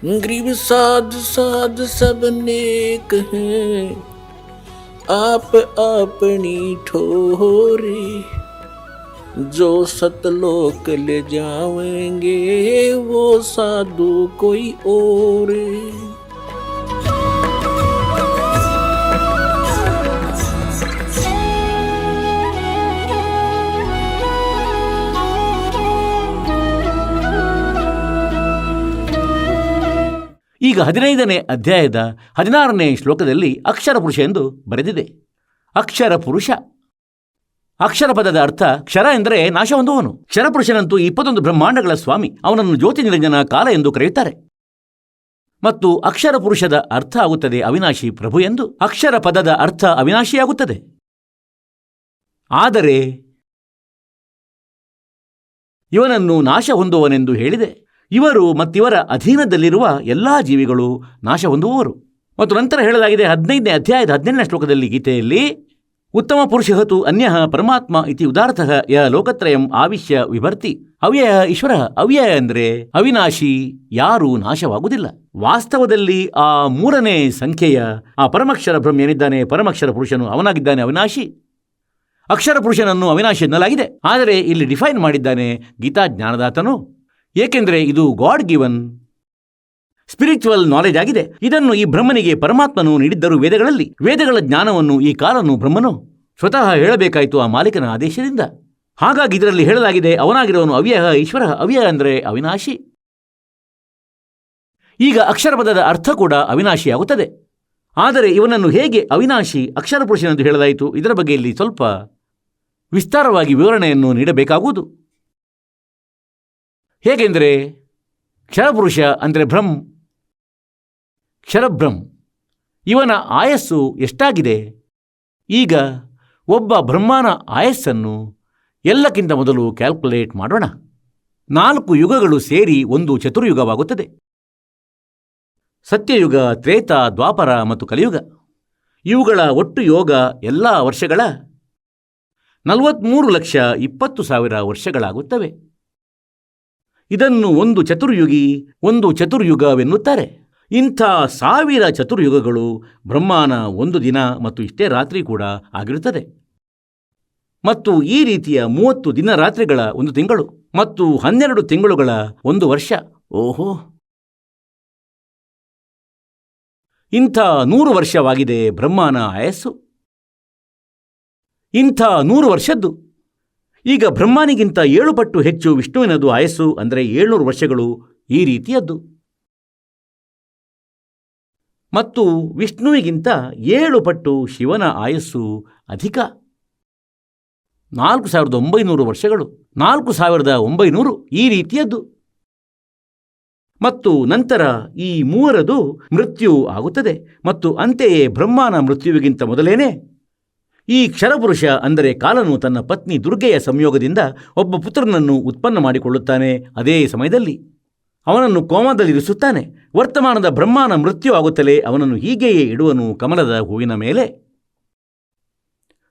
Grieve साध साध सब नेक हैं, आप अपनी ठोरी। जो सतलोक ले जावेंगे वो साधु कोई और। ಈಗ 15ನೇ ಅಧ್ಯಾಯದ 16ನೇ ಶ್ಲೋಕದಲ್ಲಿ ಅಕ್ಷರ ಪುರುಷ ಎಂದು ಬರೆದಿದೆ. ಅಕ್ಷರ ಪುರುಷ, ಅಕ್ಷರ ಪದದ ಅರ್ಥ ಕ್ಷರ ಎಂದರೆ ನಾಶ ಹೊಂದುವವನು. ಕ್ಷರಪುರುಷನಂತೂ 21 ಬ್ರಹ್ಮಾಂಡಗಳ ಸ್ವಾಮಿ. ಅವನನ್ನು ಜ್ಯೋತಿ ನಿರಂಜನ ಕಾಲ ಎಂದು ಕರೆಯುತ್ತಾರೆ. ಮತ್ತು ಅಕ್ಷರ ಪುರುಷದ ಅರ್ಥ ಆಗುತ್ತದೆ ಅವಿನಾಶಿ ಪ್ರಭು ಎಂದು. ಅಕ್ಷರ ಪದದ ಅರ್ಥ ಅವಿನಾಶಿಯಾಗುತ್ತದೆ. ಆದರೆ ಇವನನ್ನು ನಾಶ ಹೊಂದುವನೆಂದು ಹೇಳಿದೆ. ಇವರು ಮತ್ತಿವರ ಅಧೀನದಲ್ಲಿರುವ ಎಲ್ಲಾ ಜೀವಿಗಳು ನಾಶ ಹೊಂದುವವರು. ಮತ್ತು ನಂತರ ಹೇಳಲಾಗಿದೆ 15ನೇ ಅಧ್ಯಾಯದ 17ನೇ ಶ್ಲೋಕದಲ್ಲಿ ಗೀತೆಯಲ್ಲಿ, ಉತ್ತಮ ಪುರುಷಹತು ಅನ್ಯಃ ಪರಮಾತ್ಮ ಇತಿ ಉದಾರ್ಥಃ ಯ ಲೋಕತ್ರಯಂ ಆವಿಶ್ಯ ವಿಭರ್ತಿ. ಅವ್ಯಯ ಈಶ್ವರ. ಅವ್ಯಯ ಅಂದರೆ ಅವಿನಾಶಿ, ಯಾರೂ ನಾಶವಾಗುವುದಿಲ್ಲ. ವಾಸ್ತವದಲ್ಲಿ ಆ 3ನೇ ಸಂಖ್ಯೆಯ ಆ ಪರಮಕ್ಷರ ಬ್ರಹ್ಮ ಏನಿದ್ದಾನೆ, ಪರಮಕ್ಷರ ಪುರುಷನು ಅವನಾಗಿದ್ದಾನೆ ಅವಿನಾಶಿ. ಅಕ್ಷರ ಪುರುಷನನ್ನು ಅವಿನಾಶಿ ಎನ್ನಲಾಗಿದೆ. ಆದರೆ ಇಲ್ಲಿ ಡಿಫೈನ್ ಮಾಡಿದ್ದಾನೆ ಗೀತಾ ಜ್ಞಾನದಾತನು. ಏಕೆಂದರೆ ಇದು ಗಾಡ್ ಗಿವನ್ ಸ್ಪಿರಿಚುವಲ್ ನಾಲೆಜ್ ಆಗಿದೆ. ಇದನ್ನು ಈ ಬ್ರಹ್ಮನಿಗೆ ಪರಮಾತ್ಮನು ನೀಡಿದ್ದರು ವೇದಗಳಲ್ಲಿ. ವೇದಗಳ ಜ್ಞಾನವನ್ನು ಈ ಕಾಲನು ಬ್ರಹ್ಮನು ಸ್ವತಃ ಹೇಳಬೇಕಾಯಿತು ಆ ಮಾಲೀಕನ ಆದೇಶದಿಂದ. ಹಾಗಾಗಿ ಇದರಲ್ಲಿ ಹೇಳಲಾಗಿದೆ ಅವನಾಗಿರುವನು ಅವ್ಯಯ ಈಶ್ವರ. ಅವ್ಯಯ ಅಂದರೆ ಅವಿನಾಶಿ. ಈಗ ಅಕ್ಷರ ಪದದ ಅರ್ಥ ಕೂಡ ಅವಿನಾಶಿಯಾಗುತ್ತದೆ. ಆದರೆ ಇವನನ್ನು ಹೇಗೆ ಅವಿನಾಶಿ ಅಕ್ಷರ ಪುರುಷನೆಂದು ಹೇಳಲಾಯಿತು, ಇದರ ಬಗ್ಗೆ ಇಲ್ಲಿ ಸ್ವಲ್ಪ ವಿಸ್ತಾರವಾಗಿ ವಿವರಣೆಯನ್ನು ನೀಡಬೇಕಾಗುವುದು. ಹೇಗೆಂದರೆ ಕ್ಷರಪುರುಷ ಅಂದರೆ ಕ್ಷರಬ್ರಹ್ಮ. ಇವನ ಆಯಸ್ಸು ಎಷ್ಟಾಗಿದೆ? ಈಗ ಒಬ್ಬ ಬ್ರಹ್ಮನ ಆಯಸ್ಸನ್ನು ಎಲ್ಲಕ್ಕಿಂತ ಮೊದಲು ಕ್ಯಾಲ್ಕುಲೇಟ್ ಮಾಡೋಣ. 4 ಯುಗಗಳು ಸೇರಿ ಒಂದು ಚತುರ್ಯುಗವಾಗುತ್ತದೆ. ಸತ್ಯಯುಗ, ತ್ರೇತ, ದ್ವಾಪರ ಮತ್ತು ಕಲಿಯುಗ. ಇವುಗಳ ಒಟ್ಟು ಯೋಗ ಎಲ್ಲ ವರ್ಷಗಳ 43,20,000 ವರ್ಷಗಳಾಗುತ್ತವೆ. ಇದನ್ನು ಒಂದು ಚತುರ್ಯುಗಿ, ಒಂದು ಚತುರ್ಯುಗವೆನ್ನುತ್ತಾರೆ. ಇಂಥ 1000 ಚತುರ್ಯುಗಗಳು ಬ್ರಹ್ಮನ ಒಂದು ದಿನ ಮತ್ತು ಇಷ್ಟೇ ರಾತ್ರಿ ಕೂಡ ಆಗಿರುತ್ತದೆ. ಮತ್ತು ಈ ರೀತಿಯ 30 ದಿನ ರಾತ್ರಿಗಳ ಒಂದು ತಿಂಗಳು ಮತ್ತು 12 ತಿಂಗಳುಗಳ ಒಂದು ವರ್ಷ. ಓಹೋ, ಇಂಥ 100 ವರ್ಷವಾಗಿದೆ ಬ್ರಹ್ಮನ ಆಯಸ್ಸು. ಇಂಥ 100 ವರ್ಷದ್ದು. ಈಗ ಬ್ರಹ್ಮನಿಗಿಂತ 7 ಪಟ್ಟು ಹೆಚ್ಚು ವಿಷ್ಣುವಿನದು ಆಯಸ್ಸು, ಅಂದರೆ 700 ವರ್ಷಗಳು ಈ ರೀತಿಯದ್ದು. ಮತ್ತು ವಿಷ್ಣುವಿಗಿಂತ 7 ಪಟ್ಟು ಶಿವನ ಆಯಸ್ಸು ಅಧಿಕ, 4,900 ವರ್ಷಗಳು, 4,900 ಈ ರೀತಿಯದ್ದು. ಮತ್ತು ನಂತರ ಈ ಮೂವರದು ಮೃತ್ಯು ಆಗುತ್ತದೆ. ಮತ್ತು ಅಂತೆಯೇ ಬ್ರಹ್ಮನ ಮೃತ್ಯುವಿಗಿಂತ ಮೊದಲೇನೆ ಈ ಕ್ಷರಪುರುಷ ಅಂದರೆ ಕಾಲನು ತನ್ನ ಪತ್ನಿ ದುರ್ಗೆಯ ಸಂಯೋಗದಿಂದ ಒಬ್ಬ ಪುತ್ರನನ್ನು ಉತ್ಪನ್ನ ಮಾಡಿಕೊಳ್ಳುತ್ತಾನೆ. ಅದೇ ಸಮಯದಲ್ಲಿ ಅವನನ್ನು ಕೋಮದಲ್ಲಿರಿಸುತ್ತಾನೆ. ವರ್ತಮಾನದ ಬ್ರಹ್ಮನ ಮೃತ್ಯು ಆಗುತ್ತಲೇ ಅವನನ್ನು ಹೀಗೆಯೇ ಇಡುವನು ಕಮಲದ ಹೂವಿನ ಮೇಲೆ.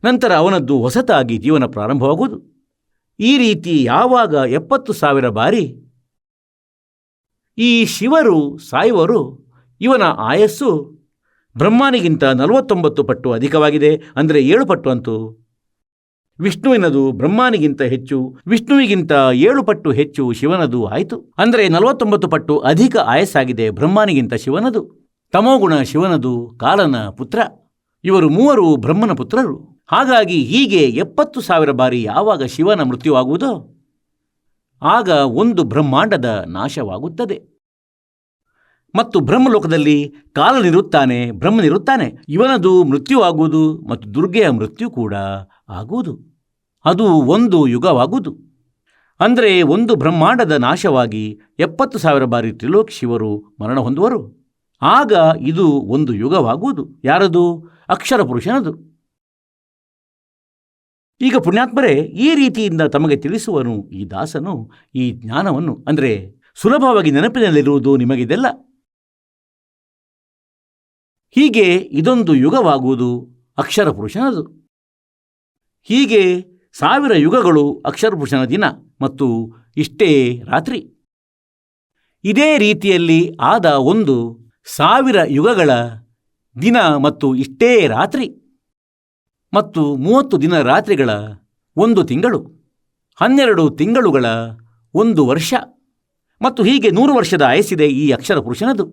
ನಂತರ ಅವನದ್ದು ಹೊಸತಾಗಿ ಜೀವನ ಪ್ರಾರಂಭವಾಗುವುದು. ಈ ರೀತಿ ಯಾವಾಗ 70,000 ಬಾರಿ ಈ ಶಿವರು ಸಾಯುವರು, ಇವನ ಆಯಸ್ಸು ಬ್ರಹ್ಮನಿಗಿಂತ 49 ಪಟ್ಟು ಅಧಿಕವಾಗಿದೆ. ಅಂದರೆ 7 ಪಟ್ಟು ಅಂತು. ವಿಷ್ಣುವಿನದು ಬ್ರಹ್ಮನಿಗಿಂತ ಹೆಚ್ಚು, ವಿಷ್ಣುವಿಗಿಂತ 7 ಪಟ್ಟು ಹೆಚ್ಚು ಶಿವನದು ಆಯಿತು. ಅಂದರೆ 49 ಪಟ್ಟು ಅಧಿಕ ಆಯಸ್ಸಾಗಿದೆ ಬ್ರಹ್ಮನಿಗಿಂತ ಶಿವನದು. ತಮೋಗುಣ ಶಿವನದು ಕಾಲನ ಪುತ್ರ. ಇವರು ಮೂವರು ಬ್ರಹ್ಮನ ಪುತ್ರರು. ಹಾಗಾಗಿ ಹೀಗೆ 70,000 ಬಾರಿ ಯಾವಾಗ ಶಿವನ ಮೃತ್ಯುವಾಗುವುದೋ ಆಗ ಒಂದು ಬ್ರಹ್ಮಾಂಡದ ನಾಶವಾಗುತ್ತದೆ. ಮತ್ತು ಬ್ರಹ್ಮಲೋಕದಲ್ಲಿ ಕಾಲನಿರುತ್ತಾನೆ, ಬ್ರಹ್ಮನಿರುತ್ತಾನೆ. ಇವನದು ಮೃತ್ಯುವಾಗುವುದು ಮತ್ತು ದುರ್ಗೆಯ ಮೃತ್ಯು ಕೂಡ ಆಗುವುದು. ಅದು ಒಂದು ಯುಗವಾಗುವುದು. ಅಂದರೆ ಒಂದು ಬ್ರಹ್ಮಾಂಡದ ನಾಶವಾಗಿ 70,000 ಬಾರಿ ತ್ರಿಲೋಕ ಶಿವರು ಮರಣ ಹೊಂದುವರು. ಆಗ ಇದು ಒಂದು ಯುಗವಾಗುವುದು. ಯಾರದು? ಅಕ್ಷರ ಪುರುಷನದು. ಈಗ ಪುಣ್ಯಾತ್ಮರೇ, ಈ ರೀತಿಯಿಂದ ತಮಗೆ ತಿಳಿಸುವನು ಈ ದಾಸನು ಈ ಜ್ಞಾನವನ್ನು. ಅಂದರೆ ಸುಲಭವಾಗಿ ನೆನಪಿನಲ್ಲಿರುವುದು ನಿಮಗಿದೆಲ್ಲ. ಹೀಗೆ ಇದೊಂದು ಯುಗವಾಗುವುದು ಅಕ್ಷರ ಪುರುಷನದು. ಹೀಗೆ 1000 ಯುಗಗಳು ಅಕ್ಷರ ಪುರುಷನ ದಿನ ಮತ್ತು ಇಷ್ಟೇ ರಾತ್ರಿ. ಇದೇ ರೀತಿಯಲ್ಲಿ ಆದ 1,000 ಯುಗಗಳ ದಿನ ಮತ್ತು ಇಷ್ಟೇ ರಾತ್ರಿ ಮತ್ತು 30 ದಿನ ರಾತ್ರಿಗಳ 1 ತಿಂಗಳು, 12 ತಿಂಗಳುಗಳ 1 ವರ್ಷ ಮತ್ತು ಹೀಗೆ 100 ವರ್ಷದ ಆಯಸ್ಸಿದೆ ಈ ಅಕ್ಷರ ಪುರುಷನದು.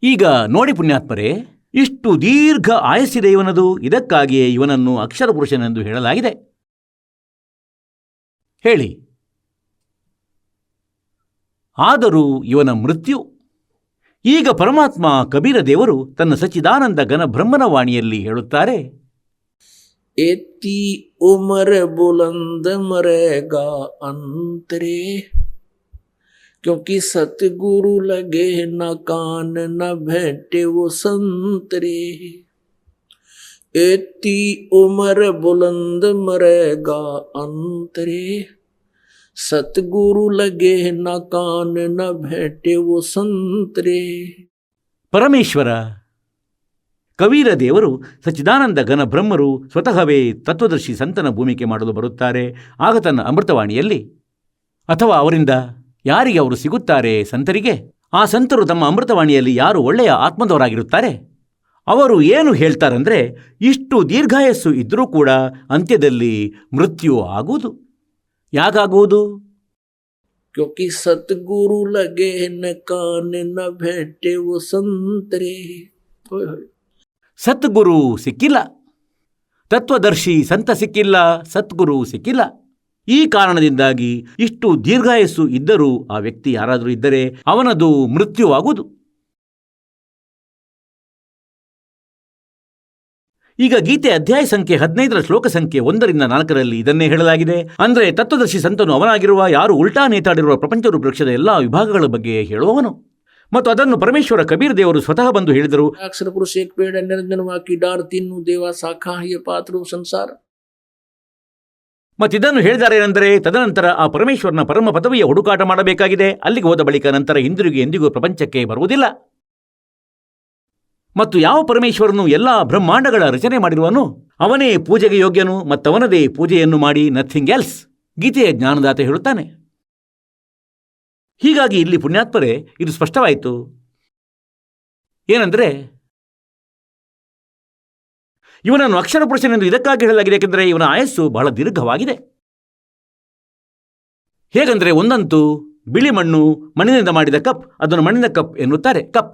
ಈಗ ನೋಡಿ ಪುಣ್ಯಾತ್ಮರೇ, ಇಷ್ಟು ದೀರ್ಘ ಆಯಸ್ಸಿದೆ ಇವನದು. ಇದಕ್ಕಾಗಿಯೇ ಇವನನ್ನು ಅಕ್ಷರ ಪುರುಷನೆಂದು ಹೇಳಲಾಗಿದೆ. ಹೇಳಿ, ಆದರೂ ಇವನ ಮೃತ್ಯು. ಈಗ ಪರಮಾತ್ಮ ಕಬೀರ ದೇವರು ತನ್ನ ಸಚ್ಚಿದಾನಂದ ಘನ ಬ್ರಹ್ಮನ ವಾಣಿಯಲ್ಲಿ ಹೇಳುತ್ತಾರೆ, एती उम्र बुलंद मरेगा अंतरे, क्योंकि सतगुरु लगे न कान न भेंटे वो संतरे। एती उम्र बुलंद मरेगा अंतरे, सतगुरु लगे न कान न भेंटे वो संतरे। ಪರಮೇಶ್ವರ ಕಬೀರ ದೇವರು ಸಚ್ಚಿದಾನಂದ ಘನ ಬ್ರಹ್ಮರು ಸ್ವತಃವೇ ತತ್ವದರ್ಶಿ ಸಂತನ ಭೂಮಿಕೆ ಮಾಡಲು ಬರುತ್ತಾರೆ. ಆಗ ತನ್ನ ಅಮೃತವಾಣಿಯಲ್ಲಿ, ಅಥವಾ ಅವರಿಂದ ಯಾರಿಗೆ ಅವರು ಸಿಗುತ್ತಾರೆ ಸಂತರಿಗೆ, ಆ ಸಂತರು ತಮ್ಮ ಅಮೃತವಾಣಿಯಲ್ಲಿ ಯಾರು ಒಳ್ಳೆಯ ಆತ್ಮದವರಾಗಿರುತ್ತಾರೆ ಅವರು ಏನು ಹೇಳ್ತಾರಂದರೆ, ಇಷ್ಟು ದೀರ್ಘಾಯಸ್ಸು ಇದ್ದರೂ ಕೂಡ ಅಂತ್ಯದಲ್ಲಿ ಮೃತ್ಯು ಆಗುವುದು. ಯಾಕಾಗುವುದು? क्योंकि सतगुरु लगे न कान न भेंटे वो संतरे। ಸದ್ಗುರು ಸಿಕ್ಕಿಲ್ಲ, ತತ್ವದರ್ಶಿ ಸಂತ ಸಿಕ್ಕಿಲ್ಲ, ಸದ್ಗುರು ಸಿಕ್ಕಿಲ್ಲ. ಈ ಕಾರಣದಿಂದಾಗಿ ಇಷ್ಟು ದೀರ್ಘಾಯಸ್ಸು ಇದ್ದರೂ ಆ ವ್ಯಕ್ತಿ ಯಾರಾದರೂ ಇದ್ದರೆ ಅವನದು ಮೃತ್ಯುವಾಗುವುದು. ಈಗ ಗೀತೆ ಅಧ್ಯಾಯ ಸಂಖ್ಯೆ 15 ಶ್ಲೋಕ ಸಂಖ್ಯೆ 1-4 ಇದನ್ನೇ ಹೇಳಲಾಗಿದೆ. ಅಂದರೆ ತತ್ವದರ್ಶಿ ಸಂತನು ಅವನಾಗಿರುವ ಯಾರು ಉಲ್ಟಾ ನೇತಾಡಿರುವ ಪ್ರಪಂಚ ವೃಕ್ಷದ ಎಲ್ಲ ವಿಭಾಗಗಳ ಬಗ್ಗೆ ಹೇಳುವವನು. ಮತ್ತು ಅದನ್ನು ಪರಮೇಶ್ವರ ಕಬೀರ್ ದೇವರು ಸ್ವತಃ ಬಂದು ಹೇಳಿದರು. अक्षर पुरुष एक पेड़ निरंजनवा की डार तीनों देवा शाखा ये पात्र संसार. ಮತ್ತಿದನ್ನು ಹೇಳಿದಾರೇನೆಂದರೆ, ತದನಂತರ ಆ ಪರಮೇಶ್ವರನ ಪರಮ ಪದವಿಯ ಹುಡುಕಾಟ ಮಾಡಬೇಕಾಗಿದೆ. ಅಲ್ಲಿಗೆ ಹೋದ ಬಳಿಕ ನಂತರ ಹಿಂದಿರುಗಿ ಎಂದಿಗೂ ಪ್ರಪಂಚಕ್ಕೆ ಬರುವುದಿಲ್ಲ. ಮತ್ತು ಯಾವ ಪರಮೇಶ್ವರನು ಎಲ್ಲ ಬ್ರಹ್ಮಾಂಡಗಳ ರಚನೆ ಮಾಡಿರುವನು ಅವನೇ ಪೂಜೆಗೆ ಯೋಗ್ಯನು, ಮತ್ತವನದೇ ಪೂಜೆಯನ್ನು ಮಾಡಿ, ನಥಿಂಗ್ ಎಲ್ಸ್. ಗೀತೆಯ ಜ್ಞಾನದಾತ ಹೇಳುತ್ತಾನೆ. ಹೀಗಾಗಿ ಇಲ್ಲಿ ಪುಣ್ಯಾತ್ಮರೇ ಇದು ಸ್ಪಷ್ಟವಾಯಿತು. ಏನೆಂದರೆ, ಇವನನ್ನು ಅಕ್ಷರ ಪುರುಷನೆಂದು ಇದಕ್ಕಾಗಿ ಹೇಳಲಾಗಿದೆ, ಏಕೆಂದರೆ ಇವನ ಆಯಸ್ಸು ಬಹಳ ದೀರ್ಘವಾಗಿದೆ. ಹೇಗೆಂದರೆ, ಒಂದಂತೂ ಬಿಳಿ ಮಣ್ಣು, ಮಣ್ಣಿನಿಂದ ಮಾಡಿದ ಕಪ್, ಅದನ್ನು ಮಣ್ಣಿನ ಕಪ್ ಎನ್ನುತ್ತಾರೆ. ಕಪ್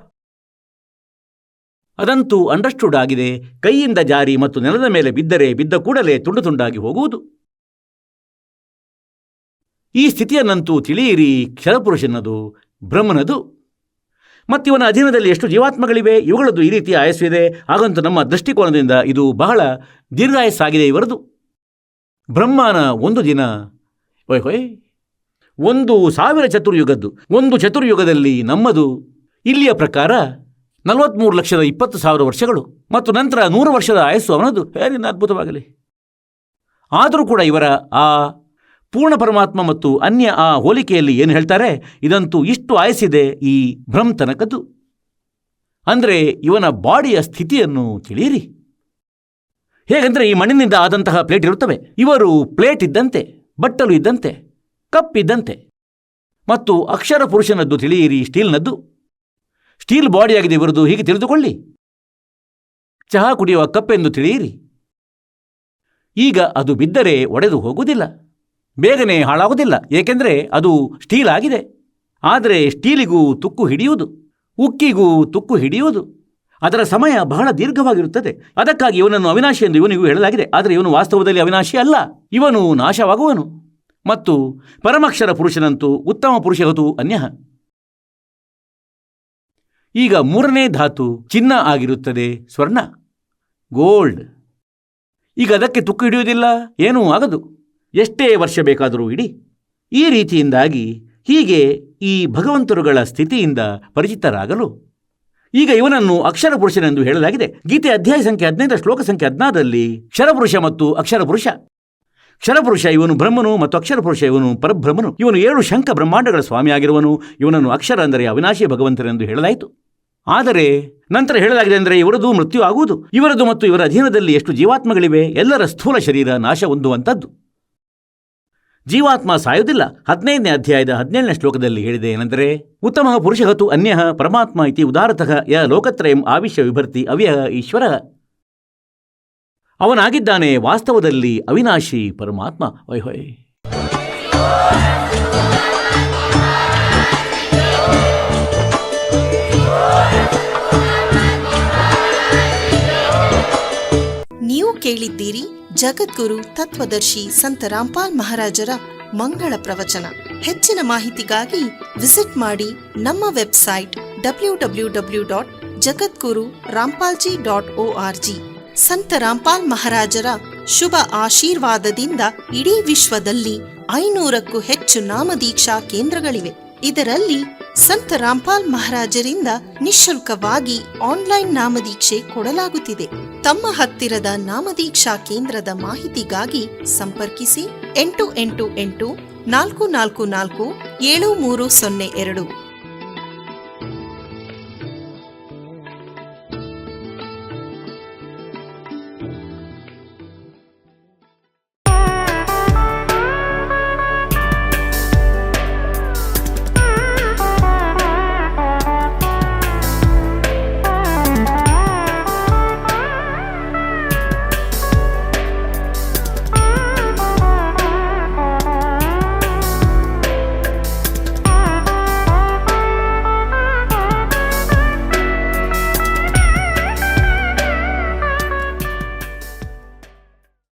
ಅದಂತೂ ಅಂಡರ್ಸ್ಟುಡ್ ಆಗಿದೆ. ಕೈಯಿಂದ ಜಾರಿ ಮತ್ತು ನೆಲದ ಮೇಲೆ ಬಿದ್ದರೆ ಬಿದ್ದ ಕೂಡಲೇ ತುಂಡು ತುಂಡಾಗಿ ಹೋಗುವುದು. ಈ ಸ್ಥಿತಿಯನ್ನಂತೂ ತಿಳಿಯಿರಿ, ಕ್ಷರಪುರುಷನದು, ಬ್ರಹ್ಮನದು. ಮತ್ತಿವನ ಅಧೀನದಲ್ಲಿ ಎಷ್ಟು ಜೀವಾತ್ಮಗಳಿವೆ, ಇವುಗಳದ್ದು ಈ ರೀತಿಯ ಆಯಸ್ಸು ಇದೆ. ಹಾಗಂತೂ ನಮ್ಮ ದೃಷ್ಟಿಕೋನದಿಂದ ಇದು ಬಹಳ ದೀರ್ಘಾಯಸ್ಸಾಗಿದೆ ಇವರದು. ಬ್ರಹ್ಮನ 1 ದಿನ 1,000 ಚತುರ್ಯುಗದ್ದು. 1 ಚತುರ್ಯುಗದಲ್ಲಿ ನಮ್ಮದು ಇಲ್ಲಿಯ ಪ್ರಕಾರ 43,20,000 ವರ್ಷಗಳು ಮತ್ತು ನಂತರ 100 ವರ್ಷದ ಆಯಸ್ಸು ಅವನದು. ಏನಿನ್ನ ಅದ್ಭುತವಾಗಲಿ. ಆದರೂ ಕೂಡ ಇವರ ಆ ಪೂರ್ಣ ಪರಮಾತ್ಮ ಮತ್ತು ಅನ್ಯ ಆ ಹೋಲಿಕೆಯಲ್ಲಿ ಏನು ಹೇಳ್ತಾರೆ, ಇದಂತೂ ಇಷ್ಟು ಆಯಸ್ಸಿದೆ ಈ ಬ್ರಹ್ಮತನಕದ್ದು. ಅಂದರೆ ಇವನ ಬಾಡಿಯ ಸ್ಥಿತಿಯನ್ನು ತಿಳಿಯಿರಿ. ಹೇಗೆಂದರೆ, ಈ ಮಣ್ಣಿನಿಂದ ಆದಂತಹ ಪ್ಲೇಟ್ ಇರುತ್ತವೆ. ಇವರು ಪ್ಲೇಟ್ ಇದ್ದಂತೆ, ಬಟ್ಟಲು ಇದ್ದಂತೆ, ಕಪ್ ಇದ್ದಂತೆ. ಮತ್ತು ಅಕ್ಷರ ಪುರುಷನದ್ದು ತಿಳಿಯಿರಿ, ಸ್ಟೀಲ್ನದ್ದು. ಸ್ಟೀಲ್ ಬಾಡಿಯಾಗಿದೆ ಇವರದು, ಹೀಗೆ ತಿಳಿದುಕೊಳ್ಳಿ. ಚಹಾ ಕುಡಿಯುವ ಕಪ್ ಎಂದು ತಿಳಿಯಿರಿ. ಈಗ ಅದು ಬಿದ್ದರೆ ಒಡೆದು ಹೋಗುವುದಿಲ್ಲ, ಬೇಗನೆ ಹಾಳಾಗುವುದಿಲ್ಲ, ಏಕೆಂದರೆ ಅದು ಸ್ಟೀಲ್ ಆಗಿದೆ. ಆದರೆ ಸ್ಟೀಲಿಗೂ ತುಕ್ಕು ಹಿಡಿಯುವುದು, ಉಕ್ಕಿಗೂ ತುಕ್ಕು ಹಿಡಿಯುವುದು, ಅದರ ಸಮಯ ಬಹಳ ದೀರ್ಘವಾಗಿರುತ್ತದೆ. ಅದಕ್ಕಾಗಿ ಇವನನ್ನು ಅವಿನಾಶಿ ಎಂದು ಇವನಿಗೂ ಹೇಳಲಾಗಿದೆ. ಆದರೆ ಇವನು ವಾಸ್ತವದಲ್ಲಿ ಅವಿನಾಶಿ ಅಲ್ಲ, ಇವನು ನಾಶವಾಗುವನು. ಮತ್ತು ಪರಮಾಕ್ಷರ ಪುರುಷನಂತೂ ಉತ್ತಮ ಪುರುಷಗತು ಅನ್ಯಃ. ಈಗ 3ನೇ ಧಾತು ಚಿನ್ನ ಆಗಿರುತ್ತದೆ, ಸ್ವರ್ಣ, ಗೋಲ್ಡ್. ಈಗ ಅದಕ್ಕೆ ತುಕ್ಕು ಹಿಡಿಯುವುದಿಲ್ಲ, ಏನೂ ಆಗದು, ಎಷ್ಟೇ ವರ್ಷ ಬೇಕಾದರೂ ಇಡಿ. ಈ ರೀತಿಯಿಂದಾಗಿ ಹೀಗೆ ಈ ಭಗವಂತರುಗಳ ಸ್ಥಿತಿಯಿಂದ ಪರಿಚಿತರಾಗಲು ಈಗ ಇವನನ್ನು ಅಕ್ಷರ ಪುರುಷನೆಂದು ಹೇಳಲಾಗಿದೆ. ಗೀತೆ ಅಧ್ಯಾಯ ಸಂಖ್ಯೆ 15 ಶ್ಲೋಕ ಸಂಖ್ಯೆ 16 ಕ್ಷರಪುರುಷ ಮತ್ತು ಅಕ್ಷರ ಪುರುಷ. ಕ್ಷರಪುರುಷ ಇವನು ಬ್ರಹ್ಮನು ಮತ್ತು ಅಕ್ಷರ ಪುರುಷ ಇವನು ಪರಬ್ರಹ್ಮನು. ಇವನು 7 ಶಂಖ ಬ್ರಹ್ಮಾಂಡಗಳ ಸ್ವಾಮಿಯಾಗಿರುವನು. ಇವನನ್ನು ಅಕ್ಷರ ಅಂದರೆ ಅವಿನಾಶಿ ಭಗವಂತನೆಂದು ಹೇಳಲಾಯಿತು. ಆದರೆ ನಂತರ ಹೇಳಲಾಗಿದೆ ಅಂದರೆ ಇವರದು ಮೃತ್ಯು ಆಗುವುದು. ಇವರದು ಮತ್ತು ಇವರ ಅಧೀನದಲ್ಲಿ ಎಷ್ಟು ಜೀವಾತ್ಮಗಳಿವೆ, ಎಲ್ಲರ ಸ್ಥೂಲ ಶರೀರ ನಾಶ ಹೊಂದುವಂಥದ್ದು. ಜೀವಾತ್ಮ ಸಾಯುವುದಿಲ್ಲ. 15ನೇ ಅಧ್ಯಾಯದ 17ನೇ ಶ್ಲೋಕದಲ್ಲಿ ಹೇಳಿದೆ ಏನೆಂದರೆ, ಉತ್ತಮ ಪುರುಷಗತು ಅನ್ಯಃ ಪರಮಾತ್ಮ ಇತಿ ಉದಾರತಃ ಯ ಲೋಕತ್ರಯಂ ಆವಿಶ್ಯ ವಿಭರ್ತಿ ಅವ್ಯಯ ಈಶ್ವರ. ಅವನಾಗಿದ್ದಾನೆ ವಾಸ್ತವದಲ್ಲಿ ಅವಿನಾಶಿ ಪರಮಾತ್ಮ. ಹೊಯ್. ನೀವು ಕೇಳಿದ್ದೀರಿ ಜಗದ್ಗುರು ತತ್ವದರ್ಶಿ ಸಂತ ರಾಮ್ಪಾಲ್ ಮಹಾರಾಜರ ಮಂಗಳ ಪ್ರವಚನ. ಹೆಚ್ಚಿನ ಮಾಹಿತಿಗಾಗಿ ವಿಸಿಟ್ ಮಾಡಿ ನಮ್ಮ ವೆಬ್ಸೈಟ್ www.jagadguru-rampalji.org. ಸಂತ ರಾಮ್ಪಾಲ್ ಮಹಾರಾಜರ ಶುಭ ಆಶೀರ್ವಾದದಿಂದ ಇಡೀ ವಿಶ್ವದಲ್ಲಿ 500ಕ್ಕೂ ಹೆಚ್ಚು ನಾಮದೀಕ್ಷಾ ಕೇಂದ್ರಗಳಿವೆ. ಇದರಲ್ಲಿ ಸಂತ ರಾಮ್ಪಾಲ್ ಮಹಾರಾಜರಿಂದ ನಿಶುಲ್ಕವಾಗಿ ಆನ್ಲೈನ್ ನಾಮದೀಕ್ಷೆ ಕೊಡಲಾಗುತ್ತಿದೆ. ತಮ್ಮ ಹತ್ತಿರದ ನಾಮದೀಕ್ಷಾ ಕೇಂದ್ರದ ಮಾಹಿತಿಗಾಗಿ ಸಂಪರ್ಕಿಸಿ 888 444 7302.